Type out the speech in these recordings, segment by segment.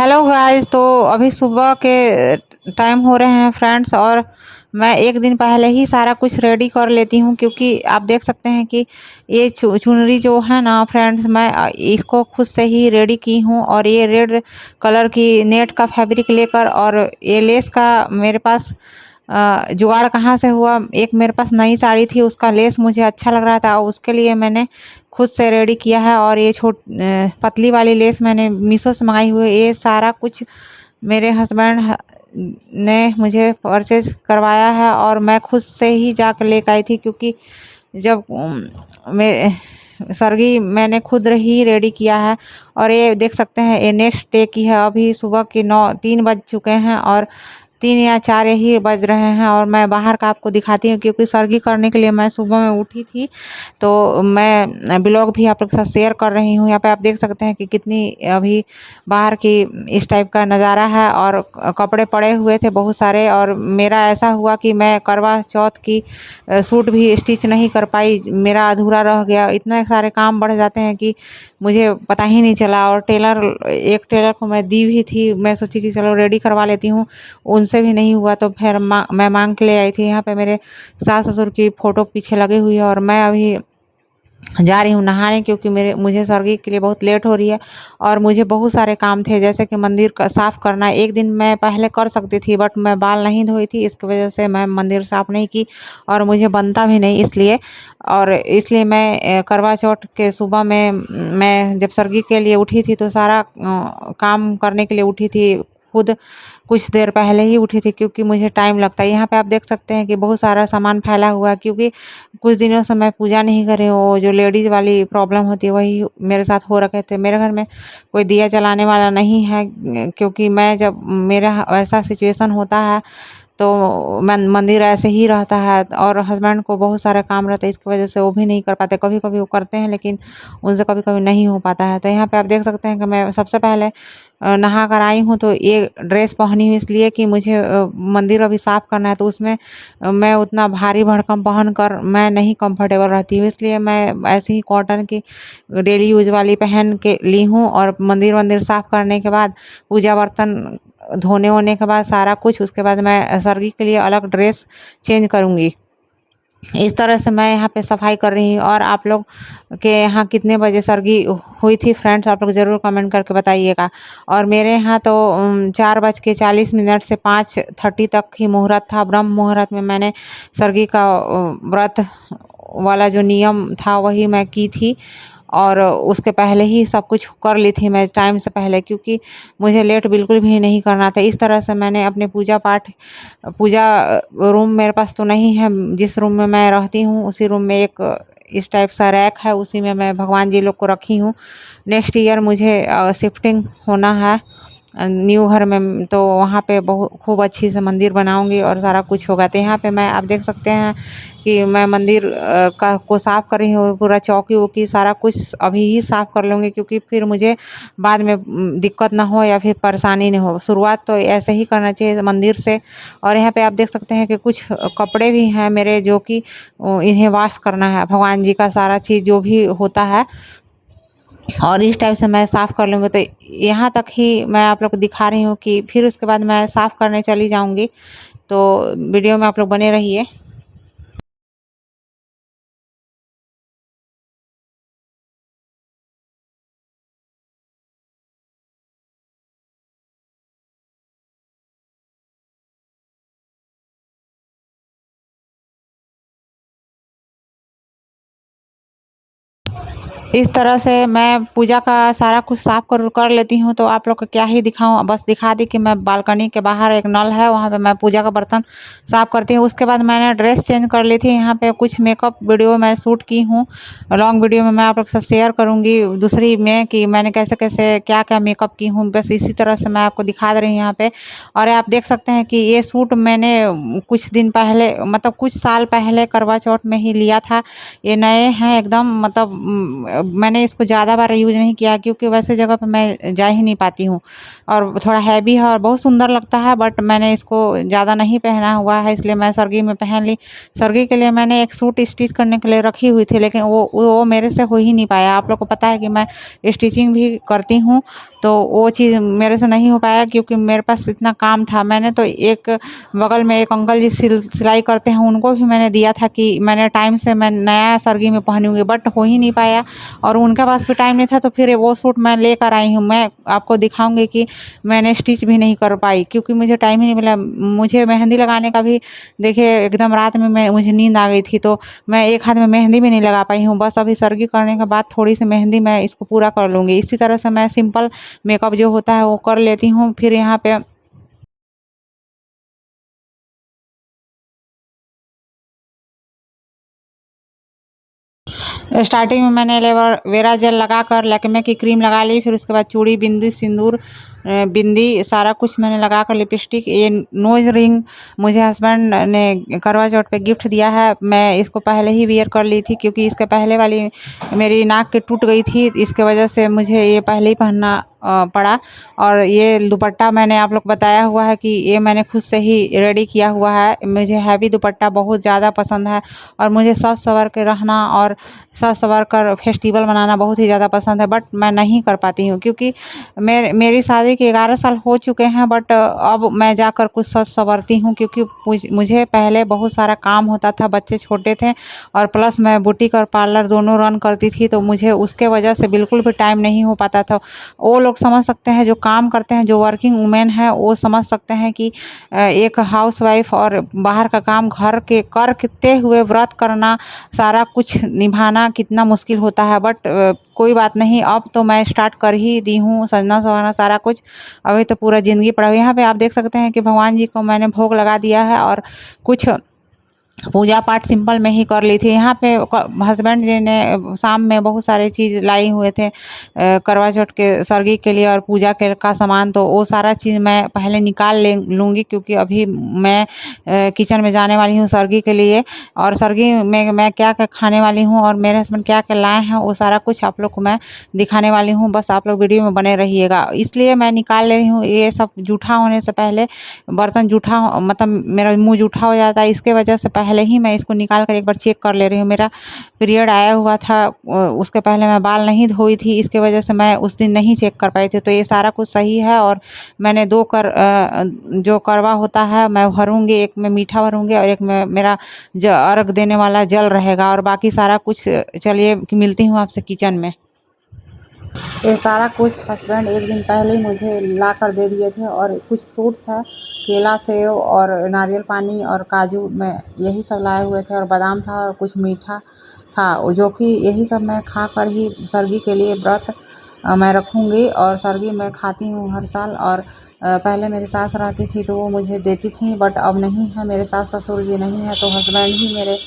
Hello guys. तो अभी सुबह के टाइम हो रहे हैं फ्रेंड्स, और मैं एक दिन पहले ही सारा कुछ रेडी कर लेती हूँ, क्योंकि आप देख सकते हैं कि ये चुनरी जो है ना फ्रेंड्स, मैं इसको खुद से ही रेडी की हूँ। और ये रेड कलर की नेट का फैब्रिक लेकर, और ये लेस का मेरे पास जुगाड़ कहाँ से हुआ, एक मेरे पास नई साड़ी थी, उसका लेस मुझे अच्छा लग रहा था, उसके लिए मैंने खुद से रेडी किया है। और ये पतली वाली लेस मैंने मीशो से मंगाई हुई है। ये सारा कुछ मेरे हस्बैंड ने मुझे परचेज करवाया है, और मैं खुद से ही जाकर लेकर आई थी, क्योंकि जब मैं सरगी मैंने खुद ही रेडी किया है। और ये देख सकते हैं, ये नेक्स्ट डे की है। अभी सुबह के 3 बज चुके हैं, और 3 या 4 ही बज रहे हैं, और मैं बाहर का आपको दिखाती हूँ, क्योंकि सरगी करने के लिए मैं सुबह में उठी थी। तो मैं ब्लॉग भी आप लोग के साथ शेयर कर रही हूँ। यहाँ पे आप देख सकते हैं कि कितनी अभी बाहर की इस टाइप का नज़ारा है, और कपड़े पड़े हुए थे बहुत सारे। और मेरा ऐसा हुआ कि मैं करवा चौथ की सूट भी स्टिच नहीं कर पाई, मेरा अधूरा रह गया। इतने सारे काम बढ़ जाते हैं कि मुझे पता ही नहीं चला। और एक टेलर को मैं दी भी थी, मैं सोची कि चलो रेडी करवा लेती हूँ, उनसे भी नहीं हुआ। तो फिर मैं मांग के ले आई थी। यहाँ पे मेरे सास ससुर की फ़ोटो पीछे लगी हुई है, और मैं अभी जा रही हूँ नहाने, क्योंकि मुझे सर्गी के लिए बहुत लेट हो रही है। और मुझे बहुत सारे काम थे, जैसे कि मंदिर का साफ़ करना। एक दिन मैं पहले कर सकती थी, बट मैं बाल नहीं धोई थी, इसकी वजह से मैं मंदिर साफ़ नहीं की, और मुझे बनता भी नहीं इसलिए। और इसलिए मैं करवा चौथ के सुबह में मैं जब सर्गी के लिए उठी थी, तो सारा काम करने के लिए उठी थी खुद। कुछ देर पहले ही उठी थी, क्योंकि मुझे टाइम लगता है। यहाँ पे आप देख सकते हैं कि बहुत सारा सामान फैला हुआ है, क्योंकि कुछ दिनों से मैं पूजा नहीं कर रही हूँ। वो जो लेडीज़ वाली प्रॉब्लम होती है, वही मेरे साथ हो रखे थे। मेरे घर में कोई दिया जलाने वाला नहीं है, क्योंकि मैं जब मेरा ऐसा सिचुएशन होता है, तो मंदिर ऐसे ही रहता है, और हस्बैंड को बहुत सारे काम रहते हैं, इसकी वजह से वो भी नहीं कर पाते। कभी कभी वो करते हैं, लेकिन उनसे कभी कभी नहीं हो पाता है। तो यहाँ पे आप देख सकते हैं कि मैं सबसे पहले नहा कर आई हूँ। तो ये ड्रेस पहनी हूँ इसलिए कि मुझे मंदिर अभी साफ़ करना है, तो उसमें मैं उतना भारी भरकम पहन कर मैं नहीं कंफर्टेबल रहती हूँ, इसलिए मैं ऐसे ही कॉटन की डेली यूज वाली पहन के ली हूँ। और मंदिर वंदिर साफ़ करने के बाद, पूजा बर्तन धोने वोने के बाद सारा कुछ, उसके बाद मैं सर्गी के लिए अलग ड्रेस चेंज करूँगी। इस तरह से मैं यहाँ पे सफाई कर रही हूँ। और आप लोग के यहाँ कितने बजे सर्गी हुई थी फ्रेंड्स, आप लोग ज़रूर कमेंट करके बताइएगा। और मेरे यहाँ तो 4:40 से 5:30 तक ही मुहूर्त था। ब्रह्म मुहूर्त में मैंने सर्गी का व्रत वाला जो नियम था वही मैं की थी, और उसके पहले ही सब कुछ कर ली थी मैं टाइम से पहले, क्योंकि मुझे लेट बिल्कुल भी नहीं करना था। इस तरह से मैंने अपने पूजा रूम मेरे पास तो नहीं है, जिस रूम में मैं रहती हूँ उसी रूम में एक इस टाइप सा रैक है, उसी में मैं भगवान जी लोग को रखी हूँ। नेक्स्ट ईयर मुझे शिफ्टिंग होना है न्यू घर में, तो वहाँ पे बहुत खूब अच्छी से मंदिर बनाऊंगी, और सारा कुछ होगा। तो यहाँ पे मैं आप देख सकते हैं कि मैं मंदिर का को साफ़ कर रही हूँ, पूरा चौकी वौकी सारा कुछ अभी ही साफ़ कर लूँगी, क्योंकि फिर मुझे बाद में दिक्कत ना हो या फिर परेशानी ना हो। शुरुआत तो ऐसे ही करना चाहिए मंदिर से। और यहाँ पे आप देख सकते हैं कि कुछ कपड़े भी हैं मेरे, जो कि इन्हें वॉश करना है, भगवान जी का सारा चीज़ जो भी होता है, और इस टाइप से मैं साफ़ कर लूँगी। तो यहाँ तक ही मैं आप लोग को दिखा रही हूँ, कि फिर उसके बाद मैं साफ़ करने चली जाऊँगी। तो वीडियो में आप लोग बने रहिए। इस तरह से मैं पूजा का सारा कुछ साफ कर लेती हूँ। तो आप लोग को क्या ही दिखाऊँ, बस दिखा दी कि मैं बालकनी के बाहर एक नल है, वहाँ पे मैं पूजा का बर्तन साफ करती हूँ। उसके बाद मैंने ड्रेस चेंज कर ली थी। यहाँ पे कुछ मेकअप वीडियो मैं शूट की हूँ, लॉन्ग वीडियो में मैं आप लोग से शेयर करूँगी दूसरी में, कि मैंने कैसे कैसे क्या क्या मेकअप की हूँ। बस इसी तरह से मैं आपको दिखा दे रही हूँ यहाँ पे। और आप देख सकते हैं कि ये सूट मैंने कुछ दिन पहले, मतलब कुछ साल पहले करवा चौथ में ही लिया था। ये नए हैं एकदम, मतलब मैंने इसको ज़्यादा बार यूज़ नहीं किया, क्योंकि वैसे जगह पे मैं जा ही नहीं पाती हूँ, और थोड़ा हैवी है और बहुत सुंदर लगता है, बट मैंने इसको ज़्यादा नहीं पहना हुआ है, इसलिए मैं सर्गी में पहन ली। सर्गी के लिए मैंने एक सूट स्टिच करने के लिए रखी हुई थी, लेकिन वो मेरे से हो ही नहीं पाया। आप लोग को पता है कि मैं स्टिचिंग भी करती हूँ, तो वो चीज़ मेरे से नहीं हो पाया क्योंकि मेरे पास इतना काम था। मैंने तो एक बगल में एक अंकल जी सिलाई करते हैं, उनको भी मैंने दिया था कि मैंने टाइम से मैं नया सरगी में पहनूँगी, बट हो ही नहीं पाया और उनके पास भी टाइम नहीं था। तो फिर वो सूट मैं लेकर आई हूँ। मैं आपको दिखाऊँगी कि मैंने स्टिच भी नहीं कर पाई क्योंकि मुझे टाइम ही नहीं मिला। मुझे मेहंदी लगाने का भी देखिए एकदम रात में मुझे नींद आ गई थी, तो मैं एक हाथ में मेहंदी भी नहीं लगा पाई हूँ। बस अभी सरगी करने के बाद थोड़ी सी मेहंदी मैं इसको पूरा कर लूँगी। इसी तरह से मैं सिंपल मेकअप जो होता है वो कर लेती हूँ। फिर यहाँ पे स्टार्टिंग में मैंने एलोवेरा जेल लगाकर लैक्मे की क्रीम लगा ली। फिर उसके बाद चूड़ी, बिंदी, सिंदूर, बिंदी सारा कुछ मैंने लगाकर, लिपस्टिक, ये नोज रिंग मुझे हस्बैंड ने करवा चौथ पे गिफ्ट दिया है। मैं इसको पहले ही वियर कर ली थी क्योंकि इसके पहले वाली मेरी नाक की टूट गई थी, इसके वजह से मुझे ये पहले ही पहनना पड़ा। और ये दुपट्टा मैंने आप लोग बताया हुआ है कि ये मैंने खुद से ही रेडी किया हुआ है। मुझे हैवी दुपट्टा बहुत ज़्यादा पसंद है और मुझे सज संवर के रहना और सज संवर कर फेस्टिवल मनाना बहुत ही ज़्यादा पसंद है, बट मैं नहीं कर पाती हूँ क्योंकि मेरी शादी के 11 साल हो चुके हैं। बट अब मैं जाकर कुछ सज संवरती हूँ क्योंकि मुझे पहले बहुत सारा काम होता था, बच्चे छोटे थे और प्लस मैं बुटीक और पार्लर दोनों रन करती थी, तो मुझे उसके वजह से बिल्कुल भी टाइम नहीं हो पाता था। वो लोग समझ सकते हैं जो काम करते हैं, जो वर्किंग वुमेन है वो समझ सकते हैं कि एक हाउसवाइफ और बाहर का काम घर के करते हुए व्रत करना, सारा कुछ निभाना कितना मुश्किल होता है। बट कोई बात नहीं, अब तो मैं स्टार्ट कर ही दी हूँ सजना संवरना सारा कुछ। अभी तो पूरा ज़िंदगी पड़ा हुआ है। यहाँ पे आप देख सकते हैं कि भगवान जी को मैंने भोग लगा दिया है और कुछ पूजा पाठ सिंपल में ही कर ली थी। यहाँ पे हस्बैंड जी ने शाम में बहुत सारे चीज़ लाई हुए थे करवा चौथ के सरगी के लिए और पूजा के का सामान, तो वो सारा चीज़ मैं पहले निकाल ले लूँगी क्योंकि अभी मैं किचन में जाने वाली हूँ सरगी के लिए। और सरगी में मैं क्या क्या खाने वाली हूँ और मेरे हस्बैंड क्या क्या लाए हैं वो सारा कुछ आप लोग को मैं दिखाने वाली हूँ। बस आप लोग वीडियो में बने रहिएगा। इसलिए मैं निकाल ले रही हूँ, ये सब जूठा होने से पहले बर्तन जूठा मतलब मेरा मुँह जूठा हो जाता है, इसके वजह से पहले ही मैं इसको निकाल कर एक बार चेक कर ले रही हूँ। मेरा पीरियड आया हुआ था, उसके पहले मैं बाल नहीं धोई थी, इसके वजह से मैं उस दिन नहीं चेक कर पाई थी। तो ये सारा कुछ सही है और मैंने जो करवा होता है मैं भरूँगी, एक में मीठा भरूँगी और एक में मेरा अर्घ देने वाला जल रहेगा और बाकी सारा कुछ चलिए मिलती हूँ आपसे किचन में। ये सारा कुछ हस्बैंड एक दिन पहले ही मुझे ला कर दे दिए थे और कुछ फ्रूट्स है, केला, सेव और नारियल पानी और काजू में यही सब लाए हुए थे और बादाम था और कुछ मीठा था, जो कि यही सब मैं खा कर ही सरगी के लिए व्रत मैं रखूँगी। और सरगी मैं खाती हूँ हर साल। और पहले मेरी सास रहती थी तो वो मुझे देती थी, बट अब नहीं है, मेरे सास ससुर जी नहीं है, तो हस्बैंड ही मेरे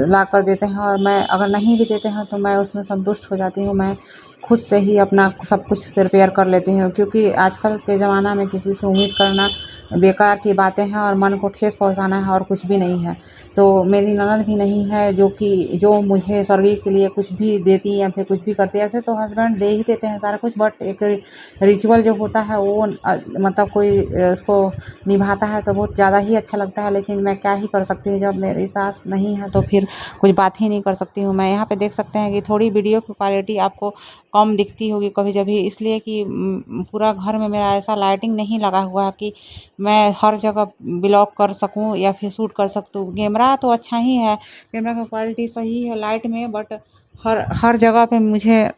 ला कर देते हैं और मैं अगर नहीं भी देते हैं तो मैं उसमें संतुष्ट हो जाती हूँ। मैं खुद से ही अपना सब कुछ प्रिपेयर कर लेती हूँ क्योंकि आजकल के ज़माना में किसी से उम्मीद करना बेकार की बातें हैं और मन को ठेस पहुँचाना है और कुछ भी नहीं है। तो मेरी ननद भी नहीं है जो मुझे सरगी के लिए कुछ भी देती या फिर कुछ भी करती है। ऐसे तो हस्बैंड दे ही देते हैं सारा कुछ, बट एक रिचुअल जो होता है वो मतलब कोई उसको निभाता है तो बहुत ज़्यादा ही अच्छा लगता है। लेकिन मैं क्या ही कर सकती हूँ, जब मेरी सास नहीं है तो फिर कुछ बात ही नहीं कर सकती हूँ। मैं यहाँ पे देख सकते हैं कि थोड़ी वीडियो की क्वालिटी आपको कम दिखती होगी कभी-कभी, इसलिए कि पूरा घर में मेरा ऐसा लाइटिंग नहीं लगा हुआ है कि मैं हर जगह ब्लॉग कर सकूँ या फिर शूट कर सकूँ। कैमरा तो अच्छा ही है, कैमरा का क्वालिटी सही है लाइट में, बट हर जगह पे मुझे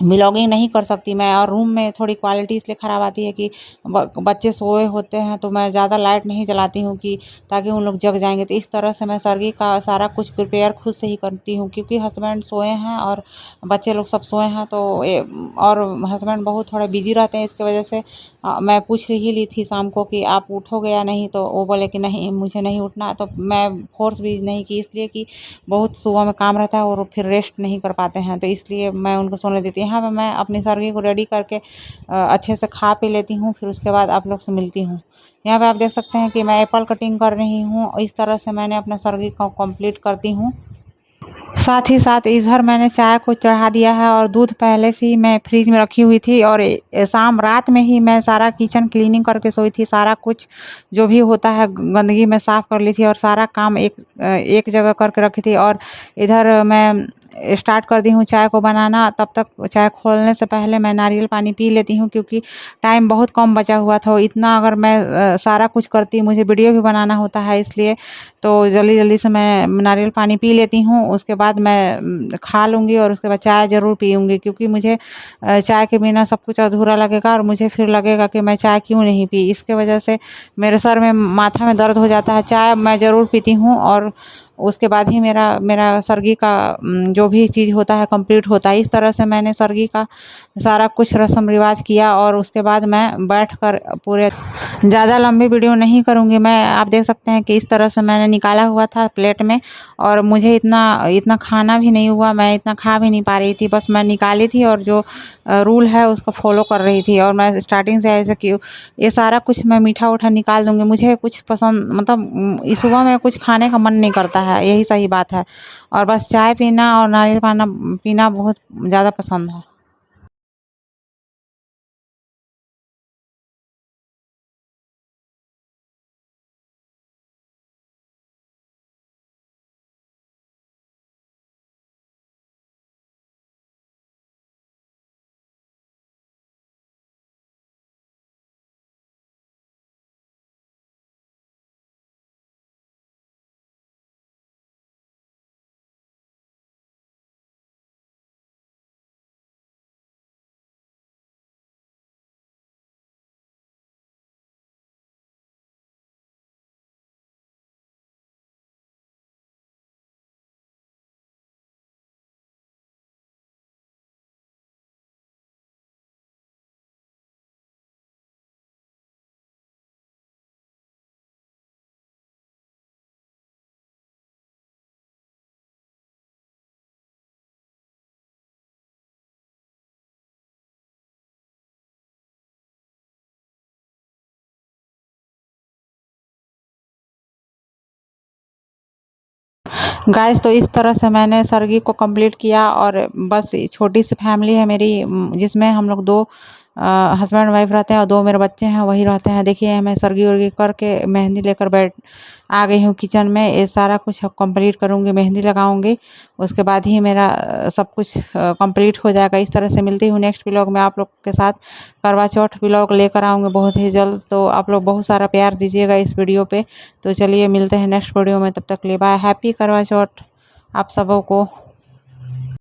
व्लॉगिंग नहीं कर सकती मैं। और रूम में थोड़ी क्वालिटी इसलिए ख़राब आती है कि बच्चे सोए होते हैं तो मैं ज़्यादा लाइट नहीं जलाती हूँ कि ताकि उन लोग जग जाएंगे। तो इस तरह से मैं सरगी का सारा कुछ प्रिपेयर खुद से ही करती हूँ क्योंकि हस्बैंड सोए हैं और बच्चे लोग सब सोए हैं। तो और हस्बैंड बहुत थोड़ा बिजी रहते हैं, इसकी वजह से मैं पूछ ही ली थी शाम को कि आप उठोगे या नहीं, तो वो बोले कि नहीं मुझे नहीं उठना। तो मैं फोर्स भी नहीं की, इसलिए कि बहुत सुबह में काम रहता है और फिर रेस्ट नहीं कर पाते हैं, तो इसलिए मैं उनको सोने देती हूँ। यहाँ पे मैं अपनी सरगी को रेडी करके अच्छे से खा पी लेती हूँ, फिर उसके बाद आप लोग से मिलती हूँ। यहाँ पे आप देख सकते हैं कि मैं एप्पल कटिंग कर रही हूँ। इस तरह से मैंने अपना सरगी को कंप्लीट करती हूँ। साथ ही साथ इधर मैंने चाय को चढ़ा दिया है और दूध पहले से ही मैं फ्रिज में रखी हुई थी और शाम रात में ही मैं सारा किचन क्लीनिंग करके सोई थी। सारा कुछ जो भी होता है गंदगी मैं साफ़ कर ली थी और सारा काम एक जगह करके रखी थी। और इधर मैं स्टार्ट कर दी हूँ चाय को बनाना। तब तक चाय खोलने से पहले मैं नारियल पानी पी लेती हूँ, क्योंकि टाइम बहुत कम बचा हुआ था। इतना अगर मैं सारा कुछ करती, मुझे वीडियो भी बनाना होता है, इसलिए तो जल्दी-जल्दी से मैं नारियल पानी पी लेती हूँ। उसके बाद मैं खा लूँगी और उसके बाद चाय ज़रूर पीऊँगी, क्योंकि मुझे चाय के बिना सब कुछ अधूरा लगेगा और मुझे फिर लगेगा कि मैं चाय क्यों नहीं पी। इसके वजह से मेरे सर में, माथा में दर्द हो जाता है। चाय मैं ज़रूर पीती हूँ और उसके बाद ही मेरा मेरा सरगी का जो भी चीज़ होता है कंप्लीट होता है। इस तरह से मैंने सरगी का सारा कुछ रस्म रिवाज किया और उसके बाद मैं बैठकर पूरे, ज़्यादा लंबी वीडियो नहीं करूँगी मैं। आप देख सकते हैं कि इस तरह से मैंने निकाला हुआ था प्लेट में, और मुझे इतना इतना खाना भी नहीं हुआ, मैं इतना खा भी नहीं पा रही थी। बस मैं निकाली थी और जो रूल है उसको फॉलो कर रही थी। और मैं स्टार्टिंग से ऐसे कि ये सारा कुछ मैं मीठा-उठा निकाल दूँगी। मुझे कुछ पसंद, मतलब सुबह में कुछ खाने का मन नहीं करता है, यही सही बात है। और बस चाय पीना और नारियल पाना पीना बहुत ज़्यादा पसंद है। गाइस, तो इस तरह से मैंने सरगी को कंप्लीट किया। और बस छोटी सी फैमिली है मेरी, जिसमें हम लोग दो हस्बैंड वाइफ रहते हैं और दो मेरे बच्चे हैं, वही रहते हैं। देखिए, मैं सरगी उर्गी करके मेहंदी लेकर बैठ आ गई हूँ किचन में। ये सारा कुछ कंप्लीट करूँगी, मेहंदी लगाऊंगी, उसके बाद ही मेरा सब कुछ कंप्लीट हो जाएगा। इस तरह से मिलती हूँ नेक्स्ट व्लॉग में आप लोग के साथ। करवा चौथ व्लॉग लेकर आऊँगी बहुत ही जल्द। तो आप लोग बहुत सारा प्यार दीजिएगा इस वीडियो पे। तो चलिए मिलते हैं नेक्स्ट वीडियो में, तब तक के लिए बाय। हैप्पी करवा चौथ आप सबों को।